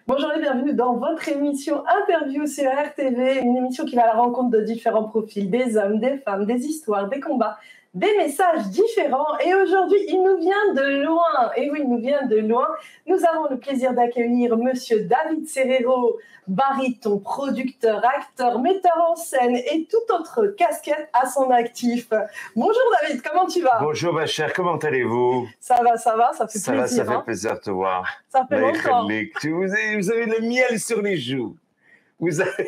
Bonjour et bienvenue dans votre émission Interview sur RTV, une émission qui va à la rencontre de différents profils, des hommes, des femmes, des histoires, des combats, des messages différents. Et aujourd'hui, il nous vient de loin. Et oui, il nous vient de loin. Nous avons le plaisir d'accueillir Monsieur David Serrero, baryton, producteur, acteur, metteur en scène et toute autre casquette à son actif. Bonjour David, comment tu vas? Bonjour ma chère, comment allez-vous? Ça va, ça fait ça plaisir. Ça fait plaisir de te voir. Ça fait longtemps. Vous avez le miel sur les joues. Vous avez...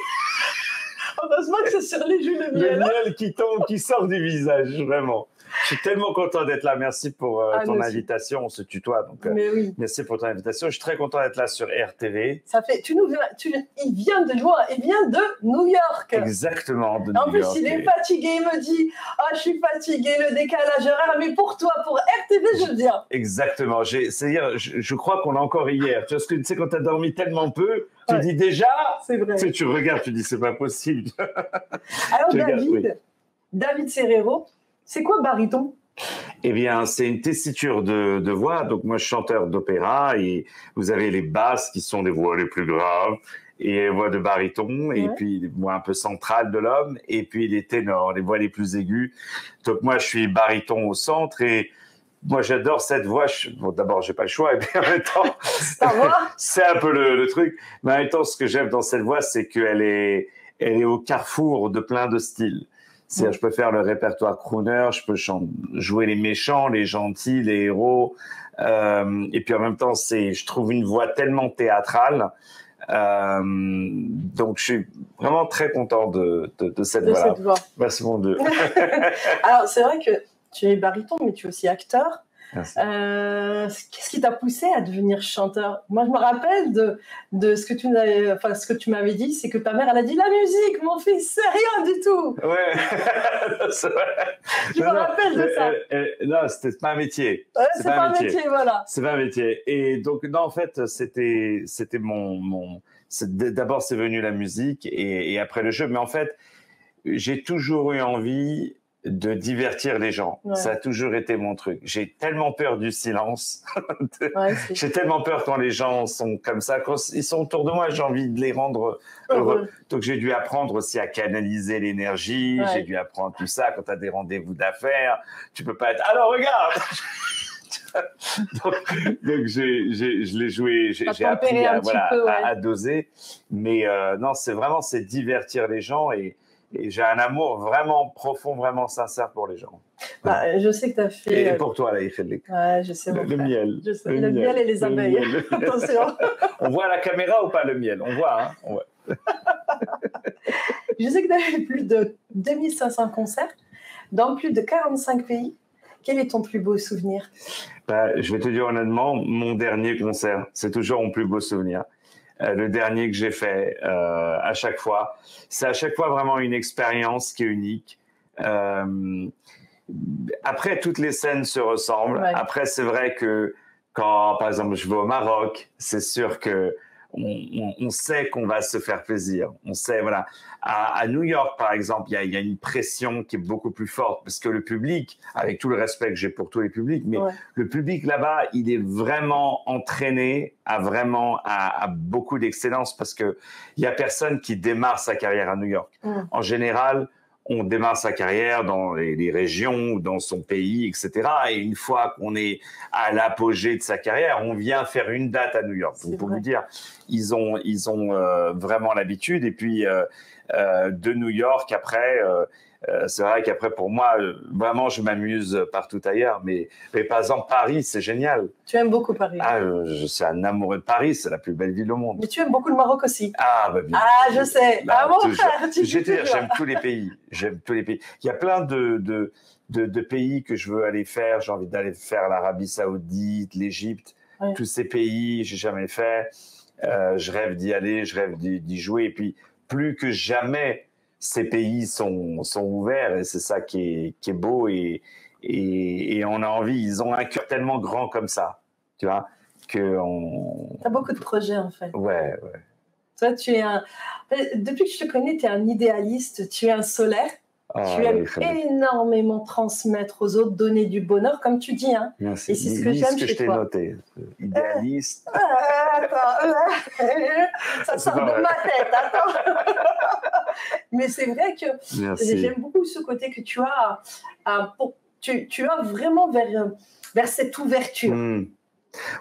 Heureusement que c'est sur les joues le miel. Le miel qui tombe, qui sort du visage, vraiment. Je suis tellement content d'être là. Merci pour ton invitation. On se tutoie, donc oui. Merci pour ton invitation. Je suis très content d'être là sur RTV. Ça fait, il vient de loin, il vient de New York. Exactement, de New York. En plus, il est fatigué, il me dit « Ah, je suis fatigué, le décalage horaire, mais pour toi, pour RTV, je viens. » Exactement. C'est-à-dire, je crois qu'on l'a encore hier. Tu sais, quand tu as dormi tellement peu, tu dis déjà, c'est vrai. Tu regardes, tu dis c'est pas possible. Alors David Serrero, c'est quoi baryton? Eh bien, c'est une tessiture de voix. Donc, moi, je suis chanteur d'opéra et vous avez les basses qui sont des voix les plus graves et les voix de baryton et puis les voix un peu centrales de l'homme et puis les ténors, les voix les plus aiguës. Donc, moi, je suis baryton au centre et moi, j'adore cette voix. Bon, d'abord, j'ai pas le choix et puis en même temps, c'est un peu le truc. Mais en même temps, ce que j'aime dans cette voix, c'est qu'elle est au carrefour de plein de styles. C'est-à-dire, je peux faire le répertoire crooner, je peux jouer les méchants, les gentils, les héros. Et puis en même temps, je trouve une voix tellement théâtrale. Donc, je suis vraiment très content de cette voix. Merci mon Dieu. Alors, c'est vrai que tu es baryton, mais tu es aussi acteur. Qu'est-ce qui t'a poussé à devenir chanteur? Moi, je me rappelle de ce que tu m'avais dit, c'est que ta mère, elle a dit la musique, mon fils, c'est rien du tout. Ouais, je me rappelle de ça. Non, c'était pas un métier. C'est pas un métier, voilà. C'est pas un métier. Et donc, non, en fait, c'était d'abord, c'est venu la musique et après le jeu. Mais en fait, j'ai toujours eu envie de divertir les gens. Ça a toujours été mon truc. J'ai tellement peur du silence. J'ai tellement peur quand les gens sont comme ça. Quand ils sont autour de moi, j'ai envie de les rendre heureux. Donc, j'ai dû apprendre aussi à canaliser l'énergie. J'ai dû apprendre tout ça. Quand tu as des rendez-vous d'affaires, tu peux pas être « Alors, regarde !» donc je l'ai joué, j'ai appris à doser. Mais non, c'est divertir les gens et j'ai un amour vraiment profond, vraiment sincère pour les gens. Je sais que tu as fait... Et pour toi, là, Ikhelik. Ouais, je sais, mon frère. Miel. Je sais, le miel et les abeilles. Attention. On voit à la caméra ou pas le miel? On voit, hein? On voit. Je sais que tu as fait plus de 2500 concerts dans plus de 45 pays. Quel est ton plus beau souvenir? Je vais te dire honnêtement, mon dernier concert, c'est toujours mon plus beau souvenir. Le dernier que j'ai fait à chaque fois. C'est à chaque fois vraiment une expérience qui est unique. Après, toutes les scènes se ressemblent. Après, c'est vrai que quand, par exemple, je vais au Maroc, c'est sûr que on sait qu'on va se faire plaisir. On sait, voilà. À New York, par exemple, il y a une pression qui est beaucoup plus forte parce que le public, avec tout le respect que j'ai pour tous les publics, mais le public là-bas, il est vraiment entraîné à beaucoup d'excellence parce que il y a personne qui démarre sa carrière à New York. En général, on démarre sa carrière dans les régions ou dans son pays, etc. Et une fois qu'on est à l'apogée de sa carrière, on vient faire une date à New York. Donc, pour vous dire, ils ont vraiment l'habitude. Et puis, de New York, après, c'est vrai qu'après, pour moi, vraiment, je m'amuse partout ailleurs. Mais par exemple, Paris, c'est génial. Tu aimes beaucoup Paris? Je suis un amoureux de Paris. C'est la plus belle ville au monde. Mais tu aimes beaucoup le Maroc aussi? Bien. Je sais. Mon frère, j'aime tous les pays. J'aime tous les pays. Il y a plein de pays que je veux aller faire. J'ai envie d'aller faire l'Arabie Saoudite, l'Égypte. Tous ces pays, j'ai jamais fait. Je rêve d'y aller, je rêve d'y jouer. Et puis, plus que jamais, ces pays sont ouverts et c'est ça qui est beau et on a envie. Ils ont un cœur tellement grand comme ça, tu vois, T'as beaucoup de projets en fait. Ouais. Toi, depuis que je te connais, tu es un idéaliste, tu es un solaire. Tu aimes énormément transmettre aux autres, donner du bonheur, comme tu dis. Hein. Merci. Et c'est ce que j'aime chez toi. Je t'ai noté. Idéaliste. Ça sort de ma tête, attends. Mais c'est vrai que j'aime beaucoup ce côté que tu as. Tu as vraiment vers cette ouverture.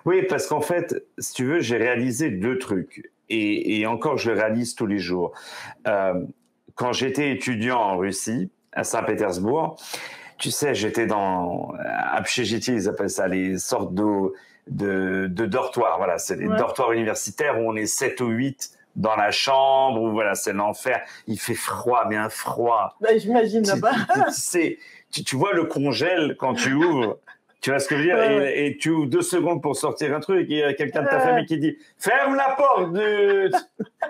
Oui, parce qu'en fait, si tu veux, j'ai réalisé 2 trucs. Et encore, je le réalise tous les jours. Quand j'étais étudiant en Russie, à Saint-Pétersbourg, tu sais, j'étais dans Общежитие, ils appellent ça, les sortes de dortoirs. Voilà, c'est les dortoirs universitaires où on est 7 ou 8 dans la chambre, où voilà, c'est l'enfer. Il fait froid, mais un froid. Bah, j'imagine là-bas. Tu vois le congèle quand tu ouvres. Tu vois ce que je veux dire, et tu ouvres 2 secondes pour sortir un truc, et il y a quelqu'un de ta famille qui dit « Ferme la porte !»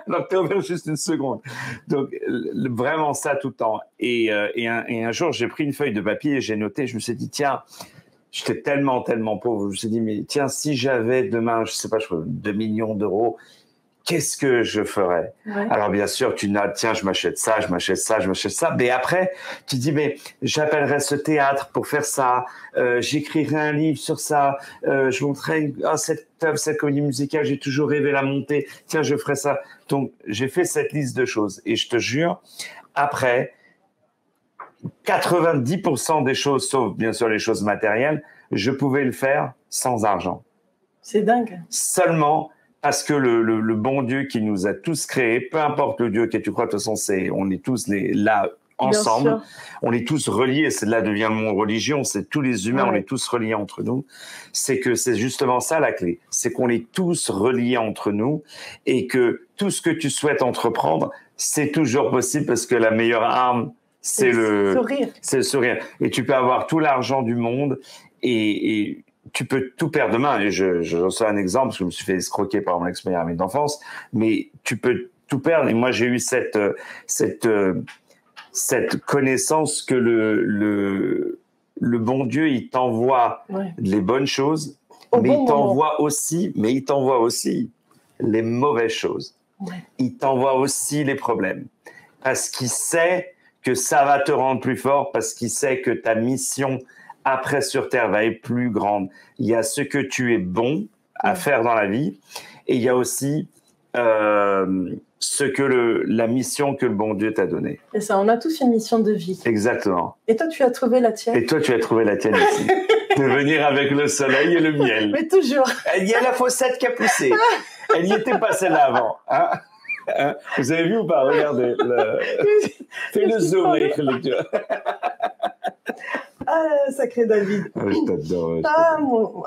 Donc, tu ouvres juste 1 seconde. Donc, vraiment ça tout le temps. Et un jour, j'ai pris une feuille de papier et j'ai noté, je me suis dit « Tiens, j'étais tellement pauvre. » Je me suis dit « Mais tiens, si j'avais demain, je sais pas, 2 millions d'euros, qu'est-ce que je ferais ?» Alors, bien sûr, tu notes, tiens, je m'achète ça, je m'achète ça, je m'achète ça. Mais après, tu dis, mais j'appellerais ce théâtre pour faire ça, j'écrirais un livre sur ça, je montrerais cette œuvre, cette comédie musicale, j'ai toujours rêvé la monter, tiens, je ferais ça. Donc, j'ai fait cette liste de choses. Et je te jure, après, 90% des choses, sauf bien sûr les choses matérielles, je pouvais le faire sans argent. C'est dingue. Seulement parce que le bon Dieu qui nous a tous créés, peu importe le Dieu que tu crois, de toute façon, on est tous là ensemble, on est tous reliés, c'est là devient mon religion, c'est tous les humains, on est tous reliés entre nous. C'est que c'est justement ça la clé, c'est qu'on est tous reliés entre nous et que tout ce que tu souhaites entreprendre, c'est toujours possible parce que la meilleure arme, c'est le sourire. Et tu peux avoir tout l'argent du monde et tu peux tout perdre demain. Et je reçois un exemple, parce que je me suis fait escroquer par mon ex-meilleur ami d'enfance, mais tu peux tout perdre. Et moi, j'ai eu cette connaissance que le bon Dieu, il t'envoie les bonnes choses, mais il t'envoie aussi les mauvaises choses. Il t'envoie aussi les problèmes. Parce qu'il sait que ça va te rendre plus fort, parce qu'il sait que ta mission après sur Terre va être plus grande. Il y a ce que tu es bon à faire dans la vie et il y a aussi la mission que le bon Dieu t'a donnée. Et ça, on a tous une mission de vie. Exactement. Et toi, tu as trouvé la tienne. Et toi, tu as trouvé la tienne aussi. De venir avec le soleil et le miel. Mais toujours. Il y a la faussette qui a poussé. Elle n'y était pas celle-là avant. Hein? Vous avez vu ou pas? Regardez. Fais le zoom. Ah, sacré David. Je t'adore. Mon...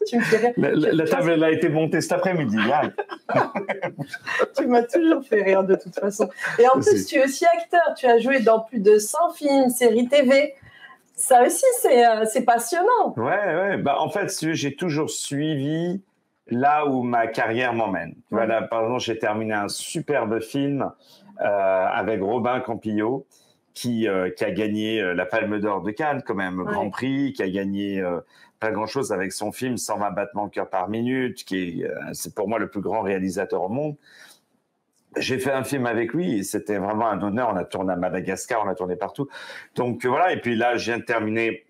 tu me fais rire. La table, elle a été montée cet après-midi. Tu m'as toujours fait rire de toute façon. Et en plus, tu es aussi acteur. Tu as joué dans plus de 100 films, séries TV. Ça aussi, c'est passionnant. Ouais. Bah, en fait, j'ai toujours suivi là où ma carrière m'emmène. Voilà, par exemple, j'ai terminé un superbe film avec Robin Campillo, qui a gagné la Palme d'Or de Cannes, quand même, Grand Prix, qui a gagné pas grand-chose avec son film 120 battements de cœur par minute, c'est pour moi le plus grand réalisateur au monde. J'ai fait un film avec lui et c'était vraiment un honneur. On a tourné à Madagascar, on a tourné partout. Donc voilà, et puis là, je viens de terminer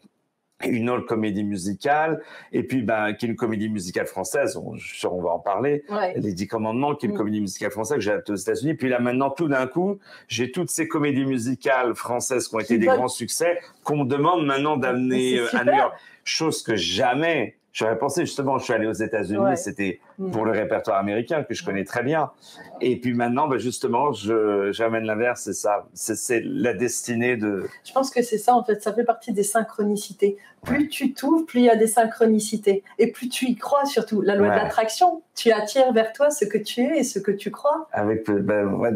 une autre comédie musicale, et puis qui est une comédie musicale française, je suis sûr on va en parler, Les 10 Commandements, qui est une comédie musicale française que j'ai adaptée aux États-Unis. Puis là maintenant, tout d'un coup, j'ai toutes ces comédies musicales françaises qui ont été des grands succès, qu'on me demande maintenant d'amener à New York. Chose que jamais j'aurais pensé. Justement, je suis allé aux États-Unis, c'était pour le répertoire américain que je connais très bien. Et puis maintenant, justement, j'amène l'inverse, c'est ça. C'est la destinée de... Je pense que c'est ça, en fait. Ça fait partie des synchronicités. Plus tu t'ouvres, plus il y a des synchronicités. Et plus tu y crois, surtout. La loi de l'attraction, tu attires vers toi ce que tu es et ce que tu crois.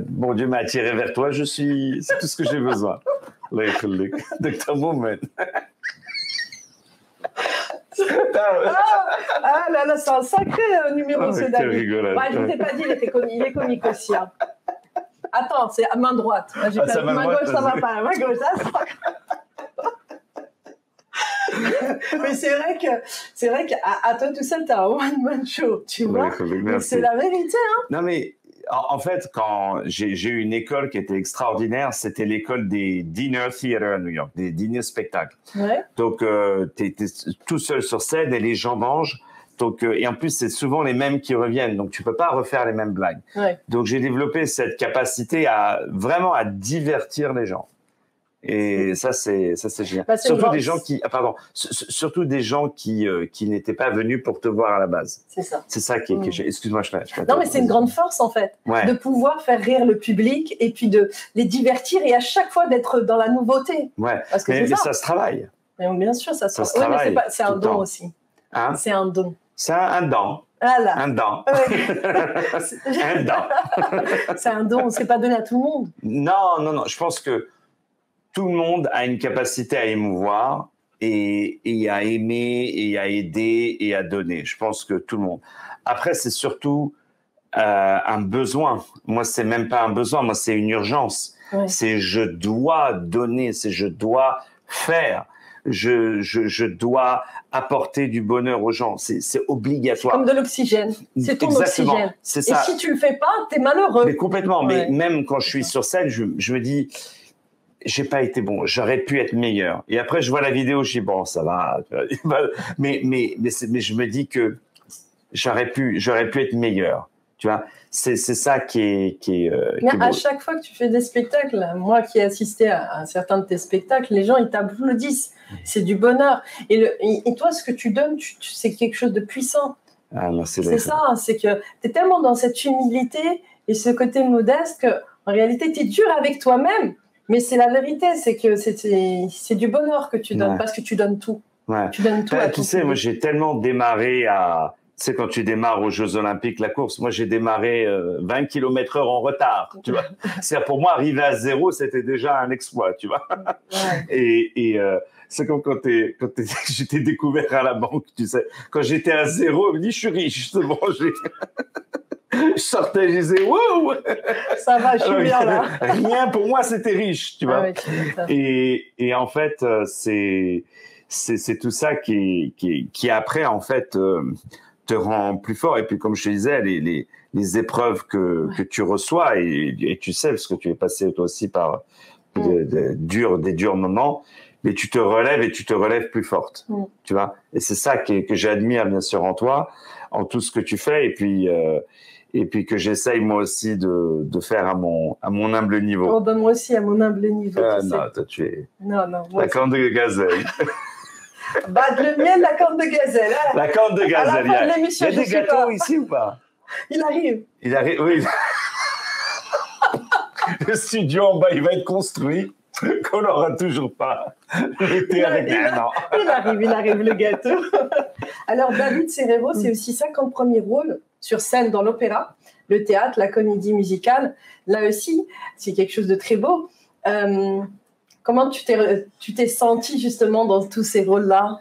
Bon Dieu m'a attiré vers toi, c'est tout ce que j'ai besoin. Dr. Moment. Ah là, c'est un sacré numéro, ce David. Je ne t'ai pas dit, il est comique aussi. Hein. Attends, c'est à main droite. Là, main gauche, ça va pas. Main gauche, ça va. Mais c'est vrai qu'à toi tout seul, tu as un one-man show, tu vois. C'est la vérité. Hein. Non, mais En fait, quand j'ai eu une école qui était extraordinaire, c'était l'école des dinner theater à New York, des dîners spectacles. Ouais. Donc, tu es tout seul sur scène et les gens mangent. Donc, et en plus, c'est souvent les mêmes qui reviennent. Donc, tu peux pas refaire les mêmes blagues. Ouais. Donc, j'ai développé cette capacité à vraiment à divertir les gens. Et ça, c'est génial. Bah, surtout des gens qui, surtout des gens qui n'étaient pas venus pour te voir à la base. C'est ça. C'est ça qui est. Excuse-moi, non, mais c'est une grande force en fait, de pouvoir faire rire le public et puis de les divertir et à chaque fois d'être dans la nouveauté. Ouais. Parce que mais ça se travaille. Mais bien sûr, ça se travaille. C'est un don aussi. Hein? C'est un don. C'est un don. Voilà. Un don. Un don. C'est un don, c'est pas donné à tout le monde. Non. Je pense que tout le monde a une capacité à émouvoir et à aimer et à aider et à donner. Je pense que tout le monde. Après, c'est surtout un besoin. Moi, c'est même pas un besoin. Moi, c'est une urgence. Ouais. C'est je dois donner. C'est je dois faire. Je dois apporter du bonheur aux gens. C'est obligatoire. Comme de l'oxygène. C'est ton Exactement. Oxygène. C'est ça. Et si tu le fais pas, t'es malheureux. Mais complètement. Ouais. Mais même quand je suis sur scène, je me dis, j'ai pas été bon. J'aurais pu être meilleur. Et après, je vois la vidéo, je dis bon, ça va. Mais je me dis que j'aurais pu être meilleur. Tu vois, c'est ça qui est à chaque fois que tu fais des spectacles, moi qui ai assisté à certains de tes spectacles, les gens ils t'applaudissent. C'est du bonheur. Et toi, ce que tu donnes, c'est quelque chose de puissant. Ah, merci. C'est ça, c'est que tu es tellement dans cette humilité et ce côté modeste que en réalité, tu es dur avec toi-même. Mais c'est la vérité, c'est que c'est du bonheur que tu donnes parce que tu donnes tout. Ouais. Tu donnes tout. Tu sais, moi j'ai tellement démarré à. Tu sais, quand tu démarres aux Jeux Olympiques, la course, moi j'ai démarré 20 km/h en retard, tu vois. C'est pour moi, arriver à 0, c'était déjà un exploit, tu vois. Ouais. Et c'est comme quand j'étais découvert à la banque, tu sais. Quand j'étais à 0, je me dis, je suis riche, justement. Je sortais, je disais, wow! Ça va, je suis bien là. Rien pour moi, c'était riche, tu vois. Ah ouais, et en fait, c'est tout ça qui après, en fait, te rend plus fort. Et puis, comme je te disais, les épreuves que tu reçois, et tu sais, parce que tu es passé toi aussi par des durs moments, mais tu te relèves et tu te relèves plus forte, tu vois. Et c'est ça que j'admire, bien sûr, en toi, en tout ce que tu fais, et puis que j'essaye moi aussi de faire à mon humble niveau. Oh ben moi aussi à mon humble niveau. Non, toi tu es. Non. La corne de gazelle. Bah le mien, la corne de gazelle. Hein. La corne de gazelle. Il y a des gâteaux ici ou pas? Il arrive, oui. Le studio en bas, il va être construit. Qu'on n'aura toujours pas. Il arrive le gâteau. Alors David Serero, c'est aussi 50 premiers rôles sur scène dans l'opéra, le théâtre, la comédie musicale. Là aussi, c'est quelque chose de très beau. Comment tu t'es senti justement dans tous ces rôles-là?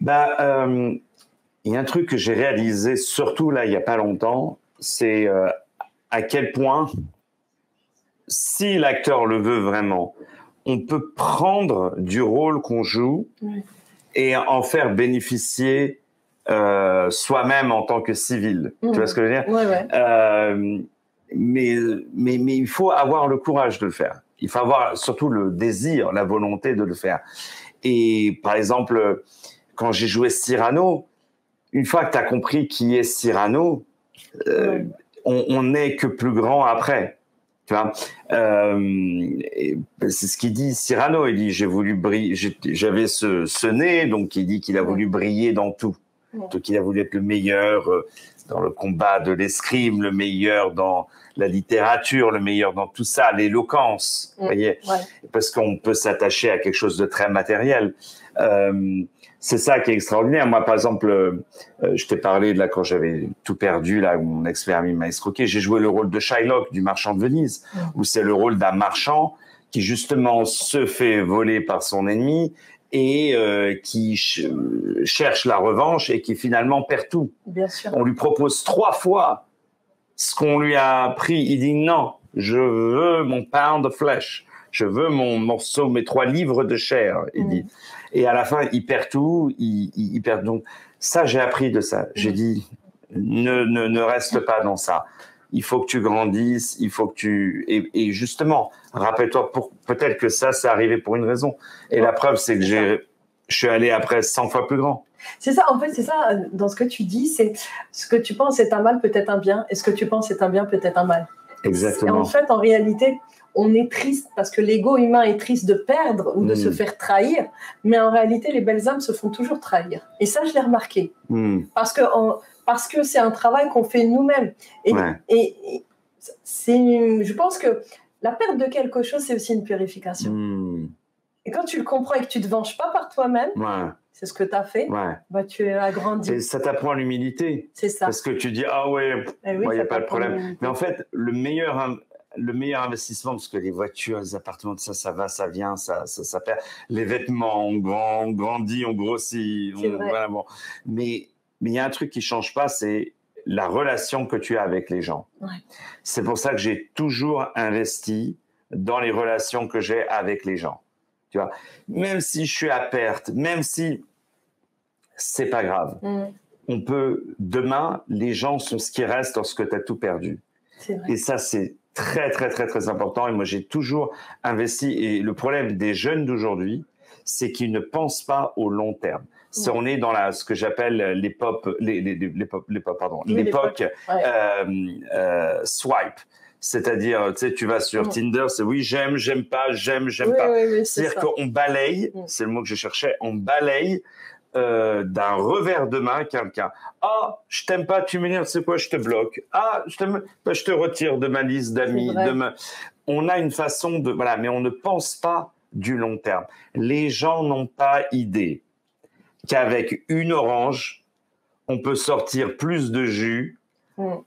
Il y a un truc que j'ai réalisé, surtout là, il n'y a pas longtemps, c'est à quel point, si l'acteur le veut vraiment, on peut prendre du rôle qu'on joue et en faire bénéficier soi-même en tant que civil. Tu vois ce que je veux dire? Ouais. Mais il faut avoir le courage de le faire. Il faut avoir surtout le désir, la volonté de le faire. Et par exemple, quand j'ai joué Cyrano, une fois que tu as compris qui est Cyrano, on n'est que plus grand après. Tu vois, c'est ce qu'il dit Cyrano. Il dit j'ai voulu briller, j'avais ce nez, donc il dit qu'il a voulu briller dans tout. Donc il a voulu être le meilleur dans le combat de l'escrime, le meilleur dans la littérature, le meilleur dans tout ça, l'éloquence. Vous voyez, parce qu'on peut s'attacher à quelque chose de très matériel. C'est ça qui est extraordinaire. Moi, par exemple, je t'ai parlé de là quand j'avais tout perdu, là où mon ex-fermier m'a escroqué. J'ai joué le rôle de Shylock, du marchand de Venise, où c'est le rôle d'un marchand qui justement se fait voler par son ennemi et qui cherche la revanche et qui finalement perd tout. Bien sûr. On lui propose 3 fois ce qu'on lui a pris. Il dit non, je veux mon pound of flesh. Je veux mon morceau, mes 3 livres de chair, il dit. Et à la fin, il perd tout, il perd. Donc, ça, j'ai appris de ça. J'ai dit, ne reste pas dans ça. il faut que tu grandisses, il faut que tu… Et justement, rappelle-toi, peut-être que ça, c'est arrivé pour une raison. Et la preuve, c'est que je suis allé après 100 fois plus grand. C'est ça, en fait, c'est ça, dans ce que tu dis, c'est ce que tu penses est un mal, peut-être un bien, et ce que tu penses est un bien, peut-être un mal. Exactement. Et en fait, en réalité, on est triste parce que l'ego humain est triste de perdre ou de se faire trahir, mais en réalité, les belles âmes se font toujours trahir. Et ça, je l'ai remarqué. Parce que c'est un travail qu'on fait nous-mêmes. Et je pense que la perte de quelque chose, c'est aussi une purification. Et quand tu le comprends et que tu ne te venges pas par toi-même, c'est ce que tu as fait, bah, tu es agrandi. Et ça t'apprend l'humilité. C'est ça. Parce que tu dis, ah ouais, il n'y a pas de problème. Mais en fait, le meilleur investissement, parce que les voitures, les appartements, ça va, ça vient, ça perd. Les vêtements, on grandit, on grossit. Voilà, bon. Mais il y a un truc qui ne change pas, c'est la relation que tu as avec les gens. C'est pour ça que j'ai toujours investi dans les relations que j'ai avec les gens. Tu vois, même si je suis à perte, même si c'est pas grave, on peut, demain, les gens sont ce qui reste lorsque tu as tout perdu. Et ça, c'est très, très, très, très important. Et moi, j'ai toujours investi. Et le problème des jeunes d'aujourd'hui, c'est qu'ils ne pensent pas au long terme. On est dans ce que j'appelle l'époque swipe. C'est-à-dire, tu sais, tu vas sur Tinder, c'est oui, j'aime pas, j'aime pas. C'est-à-dire qu'on balaye, c'est le mot que je cherchais, on balaye d'un revers de main quelqu'un. Ah, je t'aime pas, tu m'énerves, c'est quoi, je te bloque. Ah, je te retire de ma liste d'amis. On a une façon de… Voilà, mais on ne pense pas du long terme. Les gens n'ont pas idée qu'avec une orange, on peut sortir plus de jus comment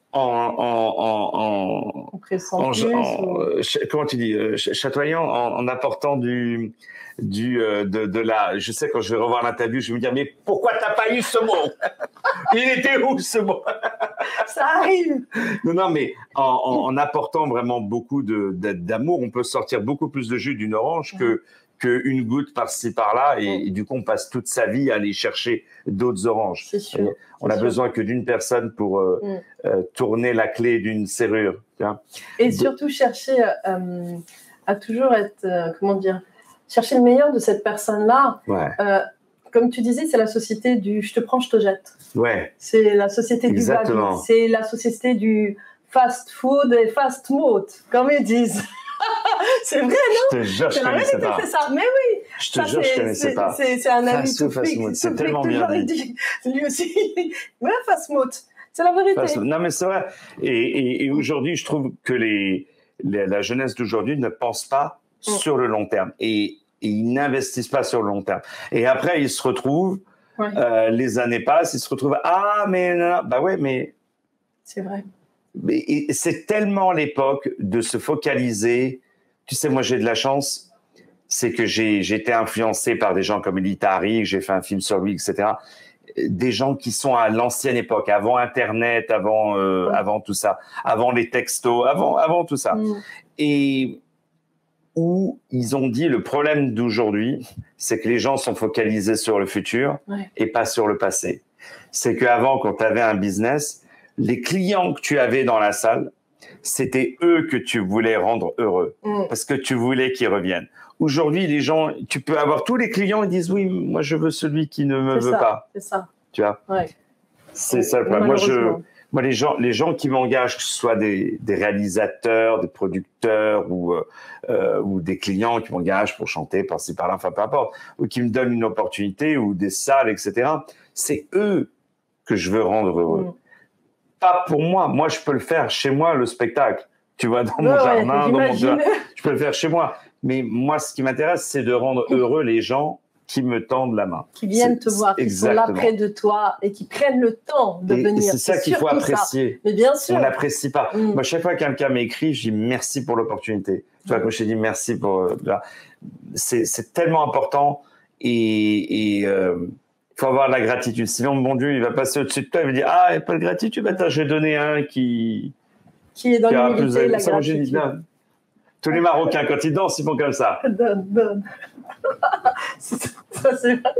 tu dis, chatoyant, en apportant de la… Je sais, quand je vais revoir l'interview, je vais me dire, mais pourquoi t'as pas eu ce mot? Il était où ce mot? Ça arrive. Non, mais en apportant vraiment beaucoup d'amour, on peut sortir beaucoup plus de jus d'une orange qu'une goutte par-ci par-là, et du coup on passe toute sa vie à aller chercher d'autres oranges. C'est sûr. On a besoin que d'une personne pour tourner la clé d'une serrure. Et surtout chercher à toujours être, chercher le meilleur de cette personne-là. Comme tu disais, c'est la société du je te prends, je te jette. C'est la société du value. C'est la société du fast food et fast mode, comme ils disent. C'est vrai, non? Je te jure, je connaissais pas. Ça. Mais oui. Je te jure, je connaissais pas. C'est un ami tout c'est tellement bien dit. Lui aussi. Ouais, fast mode. C'est la vérité. Non, mais c'est vrai. Et aujourd'hui, je trouve que la jeunesse d'aujourd'hui ne pense pas sur le long terme. Et ils n'investissent pas sur le long terme. Et après, ils se retrouvent, les années passent, ils se retrouvent, ah, mais non, bah ouais, mais… C'est vrai. Et c'est tellement l'époque de se focaliser. Tu sais, moi, j'ai de la chance, c'est que j'ai été influencé par des gens comme Elie Tahari, que j'ai fait un film sur lui, etc. Des gens qui sont à l'ancienne époque, avant Internet, avant tout ça, avant les textos, avant tout ça. Et où ils ont dit, le problème d'aujourd'hui, c'est que les gens sont focalisés sur le futur et pas sur le passé. C'est qu'avant, quand tu avais un business, les clients que tu avais dans la salle, c'était eux que tu voulais rendre heureux parce que tu voulais qu'ils reviennent. Aujourd'hui, les gens, tu peux avoir tous les clients, ils disent oui, moi je veux celui qui ne me veut pas. C'est ça. Tu vois. C'est ça le problème. Moi, les gens qui m'engagent, que ce soit des réalisateurs, des producteurs ou des clients qui m'engagent pour chanter par-ci par-là, enfin peu importe, ou qui me donnent une opportunité ou des salles, etc. C'est eux que je veux rendre heureux. Pas pour moi. Moi, je peux le faire chez moi, le spectacle. Tu vois, dans mon jardin, dans mon jardin, je peux le faire chez moi. Mais moi, ce qui m'intéresse, c'est de rendre heureux les gens qui me tendent la main. Qui viennent te voir, qui sont là près de toi et qui prennent le temps de venir. C'est ça qu'il faut apprécier. Mais bien sûr. On n'apprécie pas. Moi, chaque fois que quelqu'un m'écrit, je dis merci pour l'opportunité. Tu vois, comme je t'ai dit, merci pour… c'est tellement important et il faut avoir de la gratitude. Sinon, mon Dieu, il va passer au-dessus de toi, il va dire, ah, il n'y a pas de gratitude, attends, je vais donner un qui est dans l'humilité, la gratitude. Tous les Marocains, quand ils dansent, ils font comme ça. Donne. Ça, c'est vrai.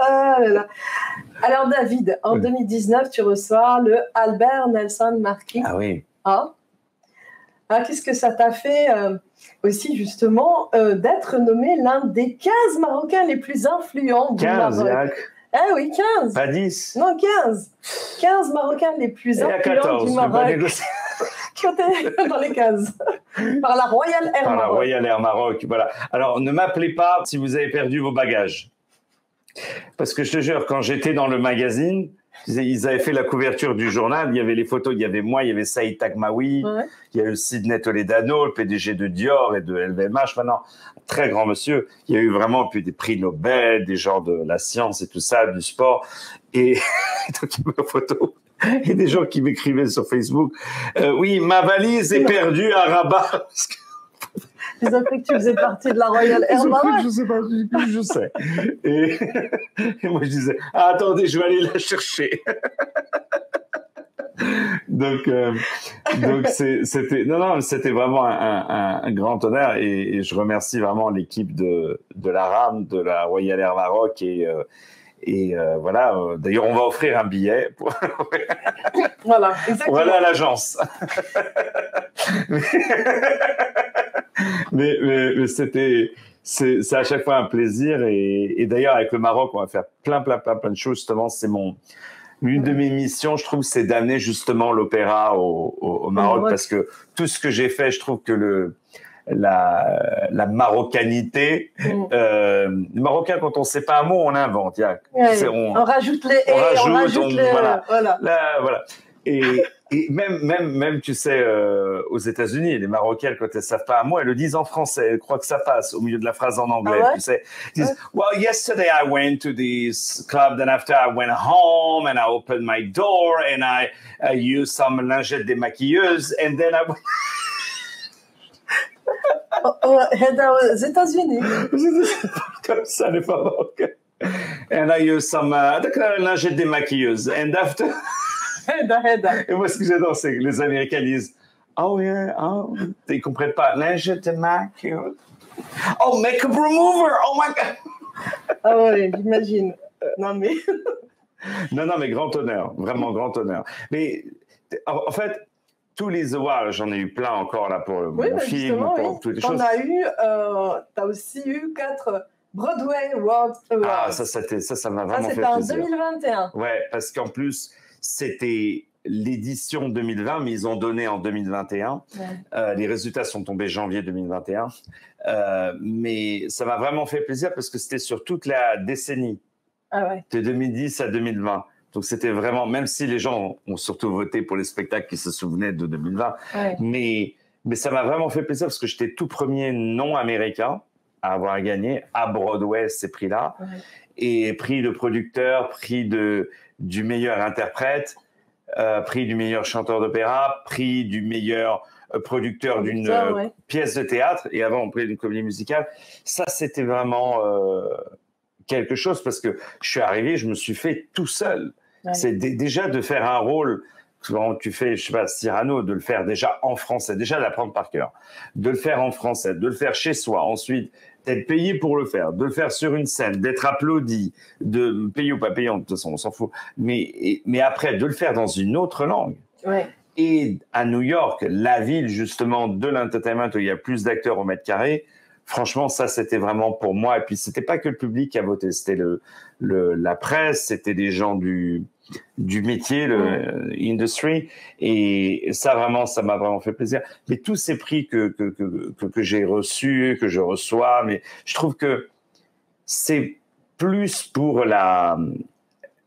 Ah là là. Alors, David, en 2019, tu reçois le Albert Nelson Marquis. Ah oui. Alors, qu'est-ce que ça t'a fait aussi, justement, d'être nommé l'un des 15 Marocains les plus influents du 15, Maroc? Ah oui, 15. Pas 10. Non, 15. 15 Marocains les plus influents 14, du Maroc. Qui ont été dans les 15. Par la Royal Air Maroc. Par la Royal Air Maroc, voilà. Alors, ne m'appelez pas si vous avez perdu vos bagages. Parce que je te jure, quand j'étais dans le magazine, ils avaient fait la couverture du journal, il y avait les photos, il y avait moi, il y avait Saïd Takmaoui, il y a eu Sidney Toledano, le PDG de Dior et de LVMH maintenant, très grand monsieur. Il y a eu vraiment puis des prix Nobel, des gens de la science et tout ça, du sport. Et donc, il y avait une photo. Et des gens qui m'écrivaient sur Facebook, oui, ma valise est perdue à Rabat. Ils ont cru que tu faisais partie de la Royal Air Maroc. Je sais pas, je sais. Et moi, je disais, ah, attendez, je vais aller la chercher. Donc c'était vraiment un grand honneur et je remercie vraiment l'équipe de la RAM, de la Royal Air Maroc et voilà. D'ailleurs, on va offrir un billet. Voilà, exactement. Voilà l'agence. mais c'est à chaque fois un plaisir et d'ailleurs avec le Maroc on va faire plein de choses. Justement, c'est une de mes missions, je trouve, c'est d'amener justement l'opéra au Maroc parce que tout ce que j'ai fait, je trouve que la marocanité, les Marocains, quand on sait pas un mot, on invente. On rajoute les on rajoute les voilà. Et même, tu sais, aux États-Unis, les Marocains, quand elles savent pas un mot, elles le disent en français. Elles croient que ça passe au milieu de la phrase en anglais. Tu sais, ils disent, well, yesterday I went to this club, then after I went home and I opened my door and I used some lingettes démaquilleuses and then I went... aux États-Unis. Comme ça, les Marocains. And I used some lingettes démaquilleuses and after... Et moi, ce que j'adore, c'est que les Américains disent oh yeah, oh, ils comprennent pas. Lingette démaquilleuse. Oh, makeup remover. Oh my God. Ah ouais, j'imagine. Non mais grand honneur, vraiment grand honneur. Mais en fait, tous les awards, j'en ai eu plein encore là pour mon film, pour toutes les choses. T'as aussi eu 4 Broadway World Awards. Ah, ça m'a vraiment fait plaisir. plaisir. C'était en 2021. Ouais, parce qu'en plus, c'était l'édition 2020, mais ils ont donné en 2021. Les résultats sont tombés janvier 2021. Mais ça m'a vraiment fait plaisir parce que c'était sur toute la décennie, de 2010 à 2020. Donc c'était vraiment, même si les gens ont surtout voté pour les spectacles qui se souvenaient de 2020, mais ça m'a vraiment fait plaisir parce que j'étais tout premier non-américain à avoir gagné à Broadway ces prix-là. Et prix de producteur, prix du meilleur interprète, prix du meilleur chanteur d'opéra, prix du meilleur producteur d'une pièce de théâtre, et avant prix d'une comédie musicale. Ça, c'était vraiment quelque chose parce que je suis arrivé, je me suis fait tout seul. C'est déjà de faire un rôle, quand tu fais, je sais pas, Cyrano, de le faire déjà en français, déjà d'apprendre par cœur, de le faire en français, de le faire chez soi, ensuite d'être payé pour le faire, de le faire sur une scène, d'être applaudi, de payer ou pas payant, de toute façon, on s'en fout. Mais après, de le faire dans une autre langue. Et à New York, la ville justement de l'entertainment où il y a plus d'acteurs au mètre carré, franchement, ça, c'était vraiment pour moi. Et puis, c'était pas que le public qui a voté, c'était la presse, c'était des gens du métier, le industry, et ça vraiment, ça m'a vraiment fait plaisir. Mais tous ces prix que j'ai reçus, que je reçois, mais je trouve que c'est plus pour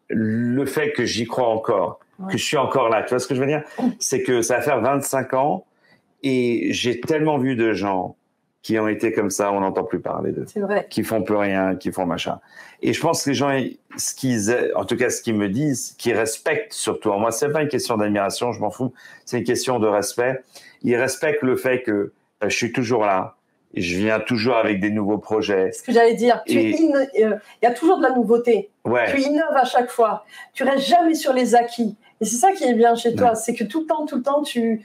le fait que j'y crois encore, que je suis encore là. Tu vois ce que je veux dire? C'est que ça va faire 25 ans et j'ai tellement vu de gens qui ont été comme ça, on n'entend plus parler d'eux. C'est vrai. Qui font plus rien, qui font machin. Et je pense que les gens, en tout cas, ce qu'ils me disent, qu'ils respectent surtout. Moi, c'est pas une question d'admiration, je m'en fous. C'est une question de respect. Ils respectent le fait que je suis toujours là. Et je viens toujours avec des nouveaux projets. Ce que j'allais dire, il y a toujours de la nouveauté. Tu innoves à chaque fois. Tu restes jamais sur les acquis. Et c'est ça qui est bien chez toi, c'est que tout le temps, tu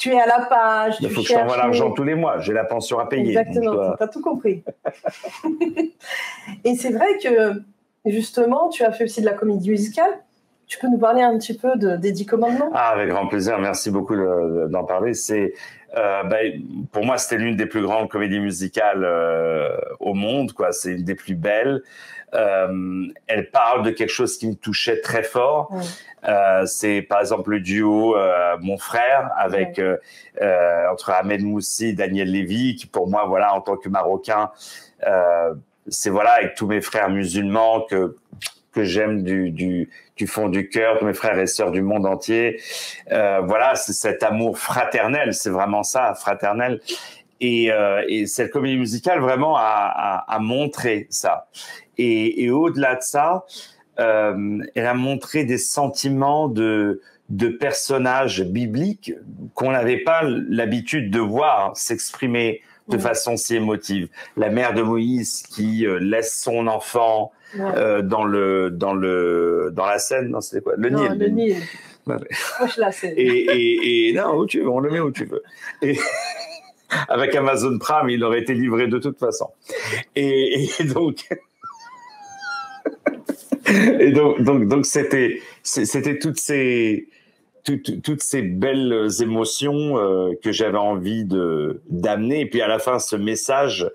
es à la page. Il faut que je t'envoie l'argent tous les mois. J'ai la pension à payer. Exactement, tu as tout compris. Et c'est vrai que, justement, tu as fait aussi de la comédie musicale. Tu peux nous parler un petit peu des 10 commandements? Ah, avec grand plaisir. Merci beaucoup d'en parler. Pour moi, c'était l'une des plus grandes comédies musicales au monde, quoi. C'est une des plus belles. Elle parle de quelque chose qui me touchait très fort. C'est par exemple le duo Mon Frère avec entre Ahmed Moussi et Daniel Lévy, qui pour moi, voilà, en tant que Marocain, c'est voilà, avec tous mes frères musulmans que j'aime du fond du cœur, tous mes frères et sœurs du monde entier. Voilà, c'est cet amour fraternel, c'est vraiment ça, fraternel. Et cette comédie musicale vraiment a montré ça. Et au-delà de ça, elle a montré des sentiments de personnages bibliques qu'on n'avait pas l'habitude de voir s'exprimer de façon si émotive. La mère de Moïse qui laisse son enfant dans la Seine, non, c'était quoi? Le Nil. Le Nil. Ouais. Moi, je la sais. Et non, où tu veux, on le met où tu veux. Et avec Amazon Prime, il aurait été livré de toute façon. Et donc, c'était toutes ces belles émotions que j'avais envie d'amener, et puis à la fin ce message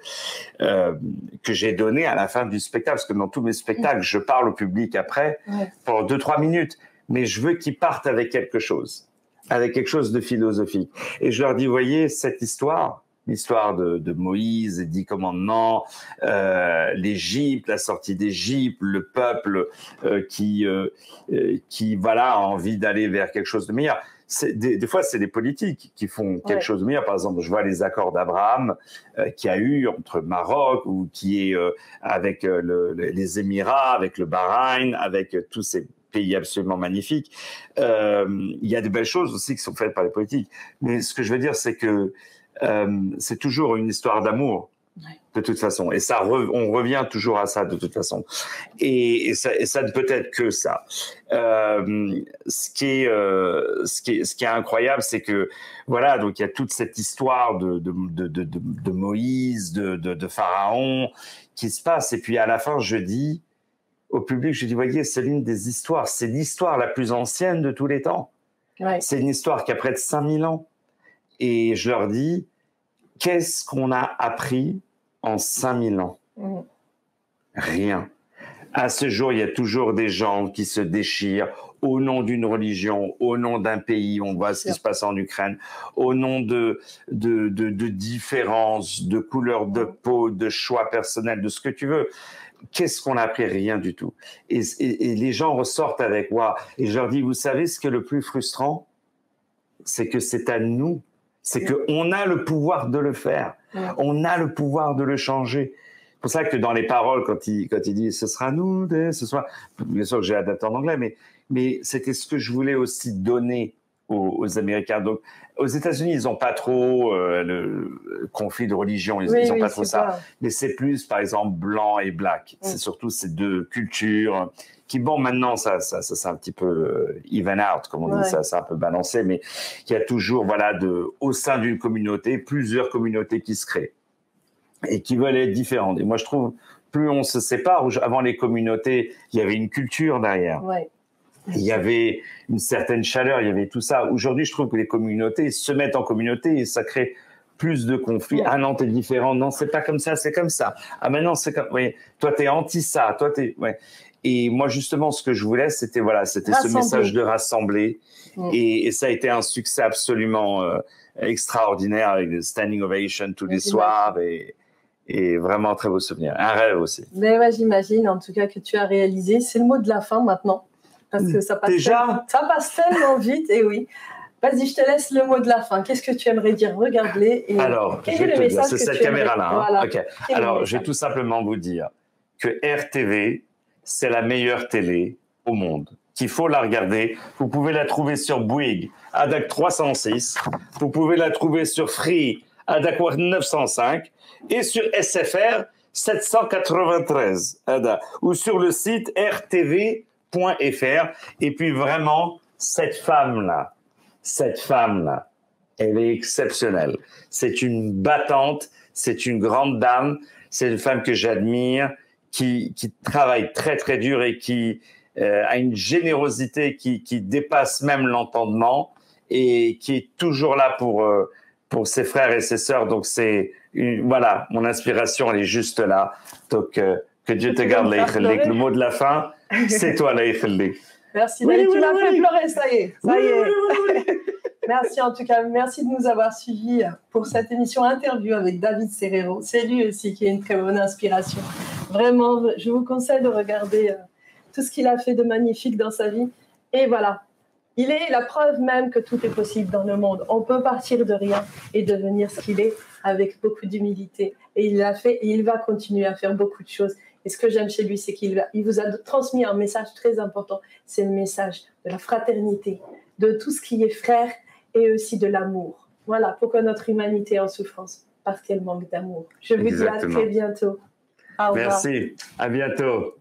que j'ai donné à la fin du spectacle, parce que dans tous mes spectacles je parle au public après pendant 2-3 minutes, mais je veux qu'ils partent avec quelque chose de philosophique, et je leur dis, voyez, cette histoire, l'histoire de Moïse, les 10 commandements, l'Égypte, la sortie d'Égypte, le peuple qui voilà, a envie d'aller vers quelque chose de meilleur. Des fois, c'est les politiques qui font quelque chose de meilleur. Par exemple, je vois les accords d'Abraham qu'il y a eu entre Maroc, ou qui est avec les Émirats, avec le Bahreïn, avec tous ces pays absolument magnifiques. Il y a de belles choses aussi qui sont faites par les politiques. Mais ce que je veux dire, c'est que c'est toujours une histoire d'amour, de toute façon. Et ça, on revient toujours à ça, de toute façon. Et ça ne peut être que ça. Ce qui est incroyable, c'est que, voilà, donc il y a toute cette histoire de Moïse, de Pharaon qui se passe. Et puis à la fin, je dis au public, je dis, voyez, c'est l'une des histoires, c'est l'histoire la plus ancienne de tous les temps. C'est une histoire qui a près de 5000 ans. Et je leur dis, qu'est-ce qu'on a appris en 5000 ans? Rien. À ce jour, il y a toujours des gens qui se déchirent au nom d'une religion, au nom d'un pays. On voit ce qui se passe en Ukraine, au nom de différences, de couleurs de peau, de choix personnels, de ce que tu veux. Qu'est-ce qu'on a appris? Rien du tout. Et les gens ressortent avec moi. Et je leur dis, vous savez ce qui est le plus frustrant? C'est que c'est à nous. C'est qu'on a le pouvoir de le faire. On a le pouvoir de le changer. C'est pour ça que dans les paroles, quand il dit « ce sera nous dès ce soir », bien sûr que j'ai adapté en anglais, mais c'était ce que je voulais aussi donner aux Américains. Donc, aux États-Unis, ils n'ont pas trop le conflit de religion, ils n'ont pas trop ça. Mais c'est plus, par exemple, blanc et black. C'est surtout ces deux cultures qui, bon, maintenant, ça c'est un petit peu even out, comme on dit, ça c'est un peu balancé, mais il y a toujours, voilà, au sein d'une communauté, plusieurs communautés qui se créent et qui veulent être différentes. Et moi, je trouve, plus on se sépare, avant les communautés, il y avait une culture derrière. Il y avait une certaine chaleur, il y avait tout ça. Aujourd'hui, je trouve que les communautés se mettent en communauté et ça crée plus de conflits. Ah non, t'es différent. Non, c'est pas comme ça, c'est comme ça. Ah maintenant, c'est comme... Oui, toi, t'es anti ça. Toi, t'es... Ouais. Et moi, justement, ce que je voulais, c'était ce message de rassembler. Et ça a été un succès absolument extraordinaire, avec des standing ovations tous les soirs et vraiment un très beau souvenir. Un rêve aussi. Mais ouais, j'imagine, en tout cas, que tu as réalisé. C'est le mot de la fin maintenant. Parce que ça passe tellement vite, et oui. Vas-y, je te laisse le mot de la fin. Qu'est-ce que tu aimerais dire? Regarde-les. Alors, je vais te dire, c'est cette caméra-là. Voilà. Okay. Alors, je vais tout simplement vous dire que RTV, c'est la meilleure télé au monde. Qu'il faut la regarder. Vous pouvez la trouver sur Bouygues, ADAC 306. Vous pouvez la trouver sur Free, ADAC 905. Et sur SFR 793, ou sur le site RTV.fr. Et puis vraiment, cette femme-là, elle est exceptionnelle. C'est une battante, c'est une grande dame, c'est une femme que j'admire, qui travaille très très dur et qui a une générosité qui dépasse même l'entendement et qui est toujours là pour ses frères et ses sœurs. Donc, voilà, mon inspiration, elle est juste là. Donc, que Dieu te garde, Laï Khallik. Le mot de la fin, c'est toi, Laï Khallik. Merci, Laï. Tu m'as fait pleurer, ça y est. Merci en tout cas, merci de nous avoir suivis pour cette émission interview avec David Serrero. C'est lui aussi qui est une très bonne inspiration. Vraiment, je vous conseille de regarder tout ce qu'il a fait de magnifique dans sa vie. Et voilà, il est la preuve même que tout est possible dans le monde. On peut partir de rien et devenir ce qu'il est avec beaucoup d'humilité. Et il l'a fait et il va continuer à faire beaucoup de choses. Et ce que j'aime chez lui, c'est qu'il vous a transmis un message très important. C'est le message de la fraternité, de tout ce qui est frère et aussi de l'amour. Voilà, pourquoi notre humanité est en souffrance? Parce qu'elle manque d'amour. Je vous dis à très bientôt. Au revoir. Merci, à bientôt.